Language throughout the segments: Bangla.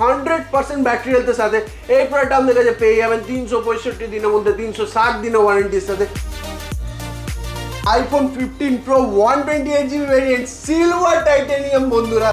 100% ব্যাটারি হেলথের সাথে এই প্রোডাক্ট আমাদের কাছে পেয়ে যাবেন 365 দিনের মধ্যে 360 দিনের ওয়ারেন্টির সাথে। IPhone 15 Pro 128GB variant silver titanium বন্ধুরা।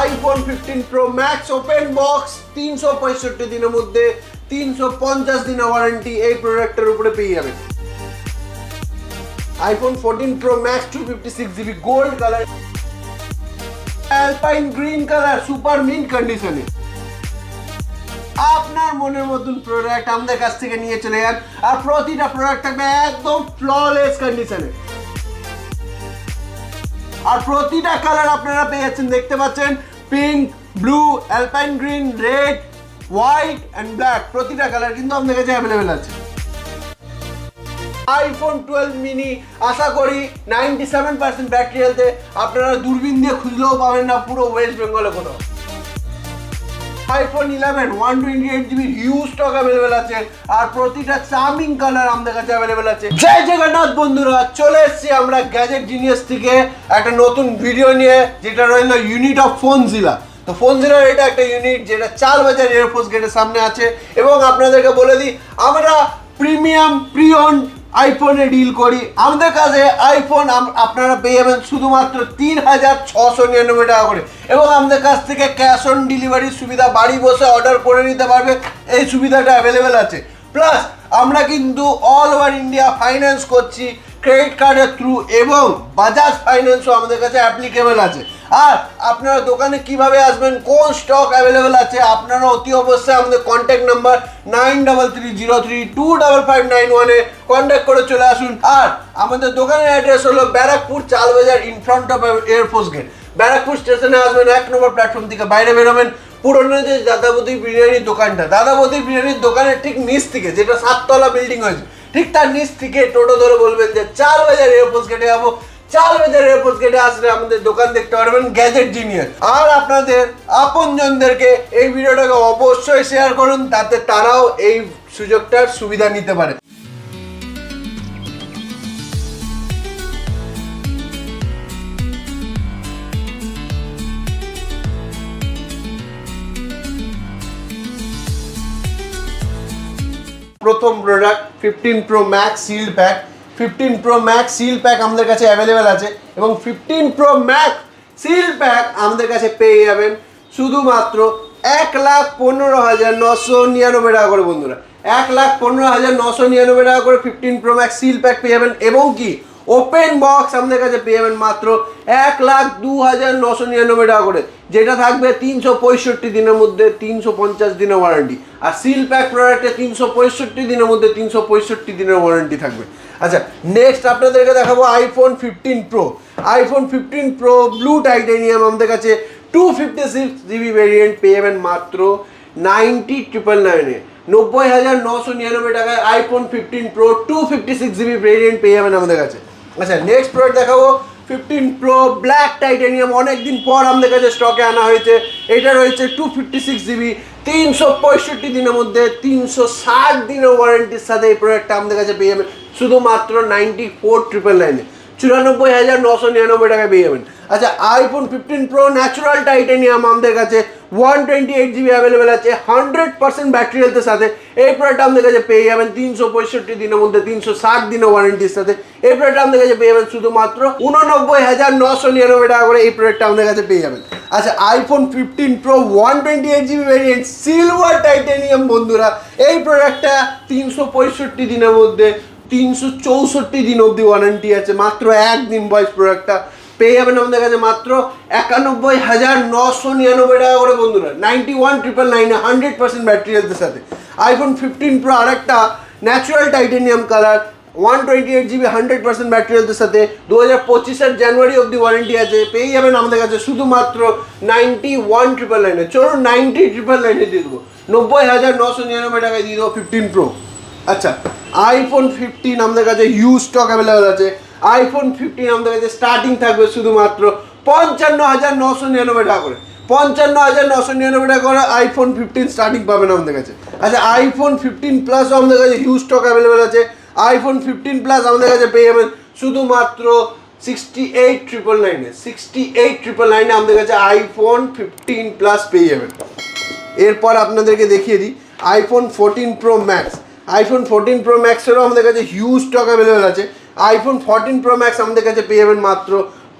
IPhone 15 pro Max open box 365 দিনের মধ্যে 350 দিনের ওয়ারেন্টি এই প্রোডাক্টের উপরে পেয়ে যাবেন। IPhone 14 Pro max 256GB gold colour alpine green colour super mint কন্ডিশনে। আপনার মনের মতন প্রোডাক্ট আমাদের কাছ থেকে নিয়ে চলে যান, আর প্রতিটা প্রোডাক্ট থাকবে একদম ফ্ললেস কন্ডিশনে। আর প্রতিটা কালার আপনারা পেয়ে যাচ্ছেন, দেখতে পাচ্ছেন pink, blue, alpine green, red, white and black, প্রতিটা কালার কিন্তু আমাদের কাছে অ্যাভেলেবেল আছে। আইফোন 12 মিনি আশা করি 97% ব্যাটারি হেলথে আপনারা দূরবীন দিয়ে খুঁজলেও পাবেন না পুরো ওয়েস্ট বেঙ্গলে কোথাও। IPhone 11 128GB huge stock available আছে, আর প্রতিটা চার্মিং কালার আমাদের কাছে অ্যাভেলেবেল আছে। জয় জগন্নাথ বন্ধুরা, চলে এসেছি আমরা গ্যাজেট জিনিয়াস থেকে একটা নতুন ভিডিও নিয়ে, যেটা রইল ইউনিট অফ ফোনজিলা। তো ফোনজিলার এটা একটা ইউনিট যেটা চালবাজার এয়ারফোর্স গেটের সামনে আছে, এবং আপনাদেরকে বলে দিই আমরা প্রিমিয়াম প্রিয়ন আইফোনে ডিল করি। আমাদের কাছে আইফোন আপনারা পেয়ে যাবেন শুধুমাত্র 3699 টাকা করে, এবং আমাদের কাছ থেকে ক্যাশ অন ডেলিভারির সুবিধা, বাড়ি বসে অর্ডার করে নিতে পারবে, এই সুবিধাটা অ্যাভেলেবেল আছে। প্লাস আমরা কিন্তু অল ওভার ইন্ডিয়া ফাইন্যান্স করছি ক্রেডিট কার্ডের থ্রু, এবং বাজাজ ফাইন্যান্সও আমাদের কাছে অ্যাপ্লিকেবল আছে। আর আপনারা দোকানে কিভাবে আসবেন, কোন স্টক অ্যাভেলেবেল আছে, আপনারা অতি অবশ্যই আমাদের কন্ট্যাক্ট নাম্বার 9330325591-এ কন্ট্যাক্ট করে চলে আসুন। আর আমাদের দোকানের অ্যাড্রেস হলো Barrackpore Chalbazar in front of air force gate. Barrackpore স্টেশনে আসবেন, 1 নম্বর প্ল্যাটফর্ম থেকে বাইরে বেরোবেন, পুরনো যে দাদাবতী বিরিয়ানির দোকানটা, দাদাবতী বিরিয়ানির দোকানের ঠিক নিচ থেকে, যেটা 7তলা বিল্ডিং হয়েছে, ঠিক তার নিচ থেকে টোটো ধরে বলবেন যে চালবাজার এয়ারফোর্স গেটে যাবো। চালবাজার এয়ারপোর্ট গেটে আসলে আমাদের দোকান দেখতে পারবেন গ্যাজেট জিনিয়াস। আর আপনাদের আপনজনদেরকে এই ভিডিওটাকে অবশ্যই শেয়ার করুন, তাতে তারাও এই সুযোগটার সুবিধা নিতে পারে। প্রথম product 15 pro max sealed pack. 15 pro max seal pack আমাদের কাছে অ্যাভেলেবেল আছে, এবং 15 প্রো ম্যাক্স সিল প্যাক আমাদের কাছে পেয়ে যাবেন শুধুমাত্র 1,15,999 টাকা করে বন্ধুরা। 1,15,999 টাকা করে 15 প্রো ম্যাক্স সিল প্যাক পেয়ে যাবেন, এবং কি ওপেন বক্স আমাদের কাছে পেয়ে যাবেন মাত্র 1,02,999 টাকা করে, যেটা থাকবে 365 দিনের মধ্যে 350 দিনের ওয়ারেন্টি। আর সিল প্যাক প্রোডাক্টে 365 দিনের মধ্যে 365 দিনের ওয়ারেন্টি থাকবে। আচ্ছা, নেক্সট আপনাদেরকে দেখাবো iPhone 15 pro. IPhone 15 pro blue titanium আমাদের কাছে 256GB ভেরিয়েন্ট পেয়ে যাবেন মাত্র 90,999-এ। 90,999 টাকায় আইফোন 15 প্রো 256GB ভেরিয়েন্ট পেয়ে যাবেন আমাদের কাছে। আচ্ছা, নেক্সট প্রোডাক্ট দেখাবো 15 প্রো ব্ল্যাক টাইটানিয়াম। অনেকদিন পর আমাদের কাছে স্টকে আনা হয়েছে, এটা রয়েছে 256GB 365 দিনের মধ্যে 360 দিনের ওয়ারেন্টির সাথে এই প্রোডাক্টটা আমাদের কাছে পেয়ে যাবেন শুধুমাত্র 94,999-এ। 94,999 টাকায় পেয়ে যাবেন। আচ্ছা, আইফোন 15 প্রো ন্যাচারাল টাইটানিয়াম আমাদের কাছে 128GB অ্যাভেলেবেল আছে 100% ব্যাটারি হেলথের সাথে। এই প্রোডাক্টটা আমাদের কাছে পেয়ে যাবেন 365 দিনের মধ্যে 360 দিনের ওয়ারেন্টির সাথে। এই প্রোডাক্টটা আমাদের কাছে পেয়ে যাবেন শুধুমাত্র 89,999 টাকা করে, এই প্রোডাক্টটা আমাদের কাছে পেয়ে যাবেন। আচ্ছা, iPhone 15 Pro 128GB variant silver titanium বন্ধুরা, এই প্রোডাক্টটা 365 দিনের মধ্যে 364 দিন অবধি ওয়ারেন্টি আছে, মাত্র একদিন বয়স প্রোডাক্টটা পেয়ে যাবেন আমাদের কাছে মাত্র 91,999 টাকা করে বন্ধুরা। 91,999 100% ব্যাটারি হেলথের সাথে। আইফোন 15 প্রো আরেকটা natural titanium colour 128GB 100% battery হেলথের সাথে 2025-এর জানুয়ারি অবধি ওয়ারেন্টি আছে, পেয়ে যাবেন আমাদের কাছে শুধুমাত্র 91,999-এ। চলুন 90,999-এ দিয়ে দেবো, 90,999 টাকায় দিয়ে দেবো 15 প্রো। আচ্ছা, আইফোন 15 আমাদের কাছে হিউজ স্টক অ্যাভেলেবেল আছে। আইফোন 15 আমাদের কাছে স্টার্টিং থাকবে শুধুমাত্র 55,999 টাকা করে। 55,999 টাকা করে আইফোন 15 স্টার্টিং পাবেন আমাদের কাছে। আচ্ছা, আইফোন 15 প্লাস আমাদের কাছে হিউজ স্টক অ্যাভেলেবেল আছে। আইফোন 15 প্লাস আমাদের কাছে পেয়ে যাবেন শুধুমাত্র 68,999 68,999 আমাদের কাছে আইফোন 15 প্লাস পেয়ে যাবেন। এরপর আপনাদেরকে দেখিয়ে দিই iPhone 14 Pro Max. IPhone 14 Pro ম্যাক্সেরও আমাদের কাছে হিউজ স্টক অ্যাভেলেবেল আছে। আইফোন 14 প্রো ম্যাক্স আমাদের কাছে পেয়ে যাবেন মাত্র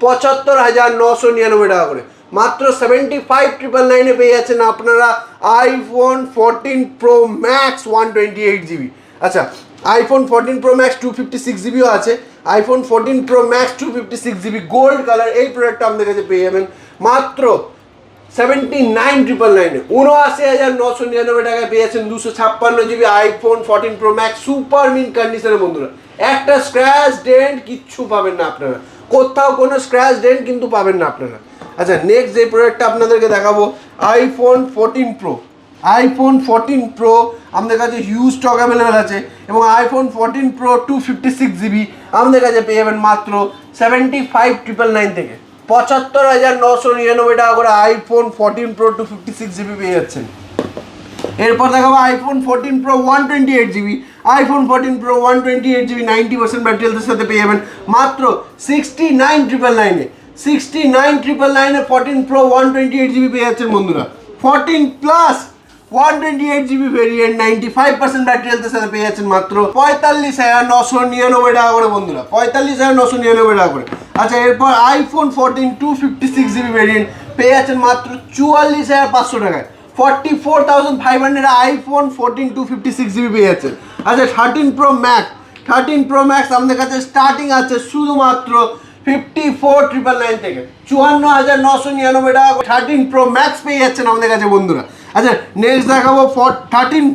75,999 টাকা করে। মাত্র 75,999 পেয়ে যাচ্ছেন আপনারা আইফোন 14 প্রো ম্যাক্স 128 GB। আচ্ছা, আইফোন 14 প্রো ম্যাক্স 256 GB আছে। IPhone 14 Pro max 256 GB gold colour, এই প্রোডাক্টটা আমাদের কাছে পেয়ে যাবেন মাত্র 79,999 79,999 টাকায় পেয়ে যাচ্ছেন 256 GB iPhone 14 Pro max super mint কন্ডিশনে। বন্ধুরা, একটা স্ক্র্যাচ ডেন্ট কিচ্ছু পাবেন না আপনারা, কোথাও কোনো স্ক্র্যাচ ডেন্ট কিন্তু পাবেন না আপনারা। আচ্ছা, নেক্সট যে প্রোডাক্টটা আপনাদেরকে দেখাবো আইফোন 14 প্রো। আইফোন 14 প্রো আমাদের কাছে হিউজ স্টক অ্যাভেলেবেল আছে এবং আইফোন 14 প্রো 256 GB আমাদের কাছে পেয়ে যাবেন মাত্র 75,999 থেকে 75,999 টাকা করে আইফোন 14 প্রো 256 GB পেয়ে যাচ্ছেন। এরপর দেখাবো iPhone 14 pro 128 GB। IPhone 14 pro 128 GB 90% battery হেলথের সাথে পেয়ে যাবেন মাত্র 69,999 69,999 14 প্রো 128 GB পেয়ে যাচ্ছেন বন্ধুরা। 14 প্লাস 128 GB ভেরিয়েন্ট 95% ব্যাটারি হেলথের সাথে পেয়ে যাচ্ছেন মাত্র 45,999 টাকা করে বন্ধুরা, 45,999 টাকা করে। আচ্ছা, এরপর আইফোন 14 256 GB ভেরিয়েন্ট পেয়ে যাচ্ছেন মাত্র 44,500 টাকায়। 44,500 আইফোন 14 256 GB পেয়ে যাচ্ছেন। আচ্ছা, 13 প্রো ম্যাক্স 13 প্রো ম্যাক্স আমাদের কাছে স্টার্টিং আছে শুধুমাত্র 54,999 থেকে 54,999 টাকা 13 প্রো ম্যাক্স পেয়ে যাচ্ছেন আমাদের কাছে বন্ধুরা। আচ্ছা, নেক্সট দেখাবো 13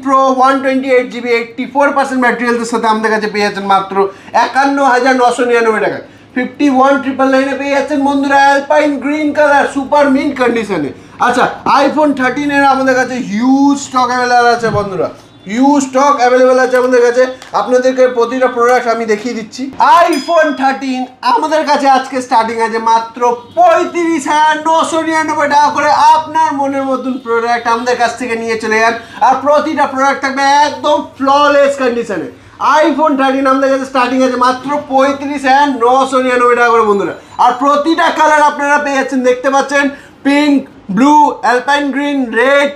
প্রো 128 GB 84% ব্যাটারি হেলথের সাথে আমাদের কাছে পেয়ে যাচ্ছেন মাত্র 51,999 টাকায়। 51,999 পেয়ে যাচ্ছেন বন্ধুরা alpine green colour super mint কন্ডিশনে। আচ্ছা, আইফোন 13 এর আমাদের কাছে হিউজ স্টক অ্যাভেলেবেল আছে বন্ধুরা, হিউজ স্টক অ্যাভেলেবেল আছে আমাদের কাছে। আপনাদেরকে প্রতিটা প্রোডাক্ট আমি দেখিয়ে দিচ্ছি। আইফোন 13 আমাদের কাছে আজকে স্টার্টিং আছে মাত্র 35,999 টাকা করে। আপনার মনের মতন প্রোডাক্ট আমাদের কাছ থেকে নিয়ে চলে যান, আর প্রতিটা প্রোডাক্ট থাকবে একদম ফ্ললেস কন্ডিশনে। আইফোন 13 আমাদের কাছে স্টার্টিং আছে মাত্র 35,999 টাকা করে বন্ধুরা, আর প্রতিটা কালার আপনারা পেয়ে যাচ্ছেন, দেখতে পাচ্ছেন pink, blue, alpine green, red,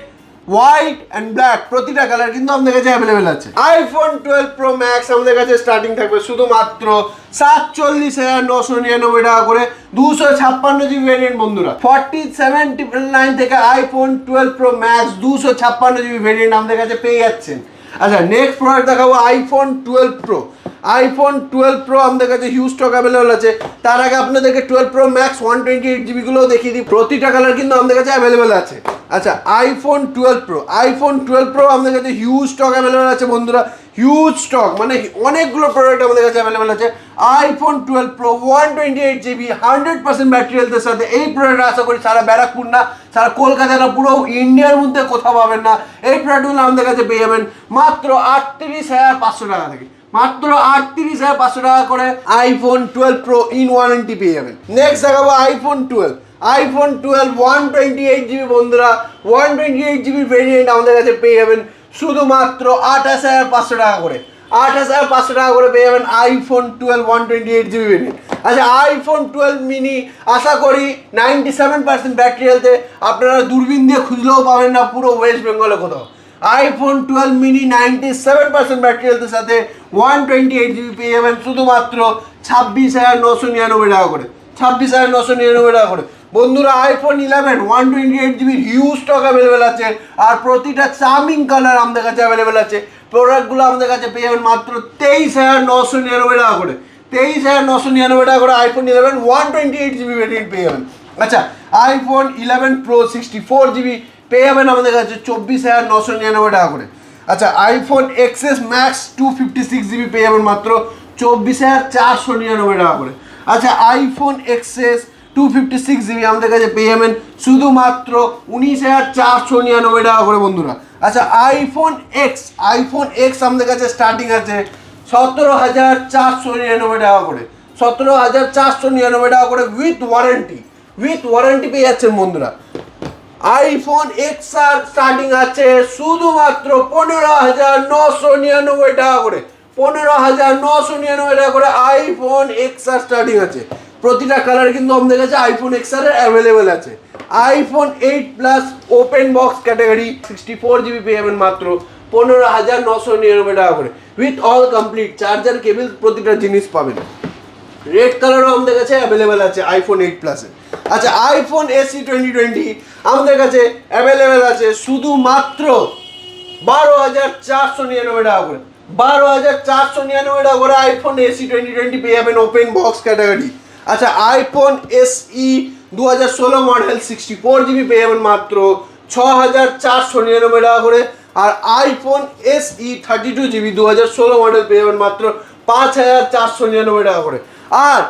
white and black, প্রতিটা কালার কিন্তু আমাদের কাছে অ্যাভেলেবেল আছে। আইফোন 12 প্রো ম্যাক্স আমাদের কাছে স্টার্টিং থাকবে শুধুমাত্র 47,999 টাকা করে 256 GB ভেরিয়েন্ট বন্ধুরা। 47,999 থেকে iPhone 12 pro max 256 GB variant আমাদের কাছে পেয়ে যাচ্ছেন। আচ্ছা, নেক্সট প্রোডাক্ট দেখাবো আইফোন 12 প্রো। আইফোন 12 প্রো আমাদের কাছে হিউজ স্টক অ্যাভেলেবল আছে। তার আগে আপনাদেরকে 12 প্রো ম্যাক্স 128 GB গুলোও দেখিয়ে দিই, প্রতিটা কালার কিন্তু আমাদের কাছে অ্যাভেলেবল আছে। আচ্ছা, আইফোন 12 প্রো আমাদের কাছে হিউজ স্টক অ্যাভেলেবল আছে বন্ধুরা, হিউজ স্টক মানে অনেকগুলো প্রোডাক্ট আমাদের কাছে অ্যাভেলেবল আছে। আইফোন 12 প্রো 128 GB 100% ব্যাটারি হেলথের সাথে এই প্রোডাক্ট আশা করি সারা ব্যারাকপুর না, সারা কলকাতা না, পুরো ইন্ডিয়ার মধ্যে কোথাও পাবেন না। এই প্রোডাক্টগুলো আমাদের কাছে পেয়ে যাবেন মাত্র 38,500 টাকা থেকে, মাত্র 38,500 টাকা করে আইফোন 12 প্রো ইন ওয়ারেন্টি পেয়ে যাবেন। নেক্সট দেখাবো আইফোন 12 128 GB বন্ধুরা, 128 GB ভেরিয়েন্ট আমাদের কাছে পেয়ে যাবেন শুধুমাত্র 28,500 টাকা করে, 28,500 টাকা করে পেয়ে যাবেন আইফোন 12 128 GB ভেরিয়েন্ট। আচ্ছা, আইফোন 12 মিনি আশা করি 97% ব্যাটারি হেলথে, আপনারা দূরবীন দিয়ে খুঁজলেও পাবেন না পুরো ওয়েস্ট বেঙ্গলে কোথাও। আইফোন 12 মিনি 97% ব্যাটারি হেলথের সাথে 128 GB পেয়ে যাবেন শুধুমাত্র 26,999 টাকা করে, 26,999 টাকা করে বন্ধুরা। IPhone 11 128 GB huge stock available আছে, আর প্রতিটা চার্মিং কালার আমাদের কাছে অ্যাভেলেবেল আছে। প্রোডাক্টগুলো আমাদের কাছে পেয়ে যাবেন মাত্র 23,999 টাকা করে, 23,999 টাকা করে আইফোন 11 128 GB ভেরিয়েন্ট পেয়ে যাবেন। আচ্ছা, আইফোন 11 প্রো 64 GB পেয়ে যাবেন আমাদের কাছে 24,999 টাকা করে। আচ্ছা, আইফোন এক্সএস ম্যাক্স 256 GB পেয়ে যাবেন মাত্র 24,499 টাকা করে। আচ্ছা, আইফোন এক্সএস 256 GB আমাদের কাছে পেয়ে যাবেন শুধুমাত্র 19,499 টাকা করে বন্ধুরা। আচ্ছা, আইফোন এক্স আমাদের কাছে স্টার্টিং আছে 17,499 টাকা করে, 17,499 টাকা করে উইথ ওয়ারেন্টি পেয়ে যাচ্ছেন বন্ধুরা। আইফোন এক্স আর স্টার্টিং আছে শুধুমাত্র 15,999 টাকা করে, 15,999 টাকা করে আইফোন এক্সআর স্টার্টিং আছে। প্রতিটা কালার কিন্তু আমাদের কাছে আইফোন এক্সআর এর অ্যাভেলেবেল আছে। IPhone 8 plus open box category 64GB পেয়ে যাবেন মাত্র 15,999 টাকা করে, with all complete charger cable প্রতিটা জিনিস পাবেন। রেড কালারও আমাদের কাছে অ্যাভেলেবেল আছে আইফোন 8 প্লাসে। আচ্ছা, আইফোন এসি 2020 আমাদের কাছে অ্যাভেলেবেল আছে শুধুমাত্র 12,499 টাকা করে। 12,499 টাকা করে আইফোন এসি 2020 পেয়ে যাবেন ওপেন বক্স ক্যাটাগরি। আচ্ছা, আইফোন এসই 2016 মডেল 64GB পেয়ে যাবেন মাত্র 6,499 টাকা করে। আর আইফোন এসই 32GB 2016 মডেল পেয়ে যাবেন মাত্র 5,499 টাকা করে। আর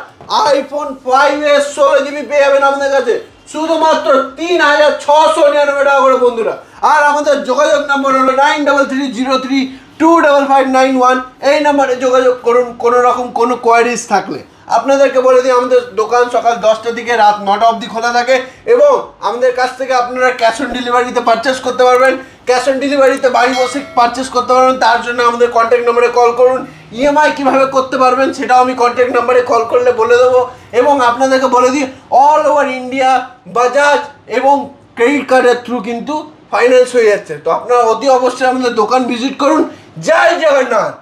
আইফোন 5s 16GB পেয়ে যাবেন আমাদের কাছে শুধুমাত্র 3,699 টাকা করে বন্ধুরা। আর আমাদের যোগাযোগ নম্বর হলো 9303025591। এই নাম্বারে যোগাযোগ করুন কোনো রকম কোনো কোয়ারিজ থাকলে। আপনাদেরকে বলে দিই, আমাদের দোকান সকাল 10টা থেকে রাত 9টা অবধি খোলা থাকে এবং আমাদের কাছ থেকে আপনারা ক্যাশ অন ডেলিভারিতে পারচেস করতে পারবেন। ক্যাশ অন ডেলিভারিতে বাড়ি বসে পারচেস করতে পারবেন। তার জন্য আমাদের কন্ট্যাক্ট নম্বরে কল করুন। ইএমআই কীভাবে করতে পারবেন সেটাও আমি কন্ট্যাক্ট নম্বরে কল করলে বলে দেবো। এবং আপনাদেরকে বলে দিই, অল ওভার ইন্ডিয়া বাজাজ এবং ক্রেডিট কার্ডের থ্রু কিন্তু ফাইন্যান্স হয়ে যাচ্ছে। তো আপনারা অতি অবশ্যই আমাদের দোকান ভিজিট করুন। জয় জগন্নাথ।